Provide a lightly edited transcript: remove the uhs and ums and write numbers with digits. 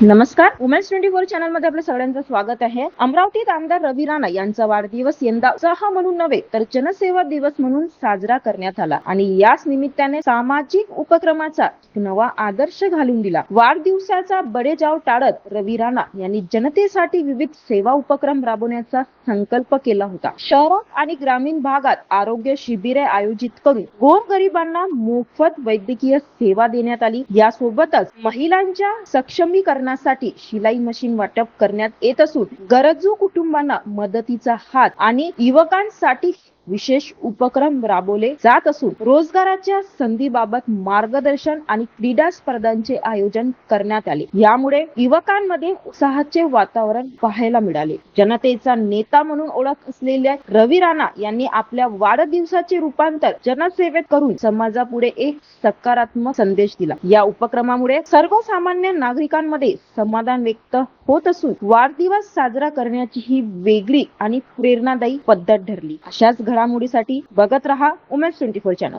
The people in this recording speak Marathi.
नमस्कार. वुमेन्स 24 चॅनल मध्ये आपल्या सगळ्यांचं स्वागत आहे. अमरावतीत आमदार रवी राणा यांचा वाढदिवस यंदा उत्साह म्हणून नव्हे तर जनसेवा दिवस म्हणून साजरा करण्यात आला आणि याच निमित्ताने सामाजिक उपक्रमाचा नवा आदर्श घालून दिला. वाढदिवसाचा बडेजाव टाळत रवी राणा यांनी जनतेसाठी विविध सेवा उपक्रम राबवण्याचा संकल्प केला होता. शहरात आणि ग्रामीण भागात आरोग्य शिबिरे आयोजित करून गोरगरिबांना मोफत वैद्यकीय सेवा देण्यात आली. यासोबतच महिलांच्या सक्षमीकरणासाठी शिलाई मशीन वाटप करण्यात येत असून गरजू कुटुंबांना मदतीचा हात आणि युवकांसाठी विशेष उपक्रम राबवले जात असून रोजगाराच्या संधीबाबत मार्गदर्शन आणि क्रीडा स्पर्धांचे आयोजन करण्यात आले. यामुळे युवकांमध्ये उत्साहाचे वातावरण पाहायला मिळाले. जनतेचा नेता म्हणून ओळख असलेल्या रवी राणा यांनी आपल्या वाढदिवसाचे रूपांतर जनसेवेत करून समाजापुढे एक सकारात्मक संदेश दिला. या उपक्रमामुळे सर्वसामान्य नागरिकांमध्ये समाधान व्यक्त होत असून वाढदिवस साजरा करण्याची ही वेगळी आणि प्रेरणादायी पद्धत ठरली. अशाच घडामोडीसाठी बघत रहा वुमेन्स 24 चॅनल.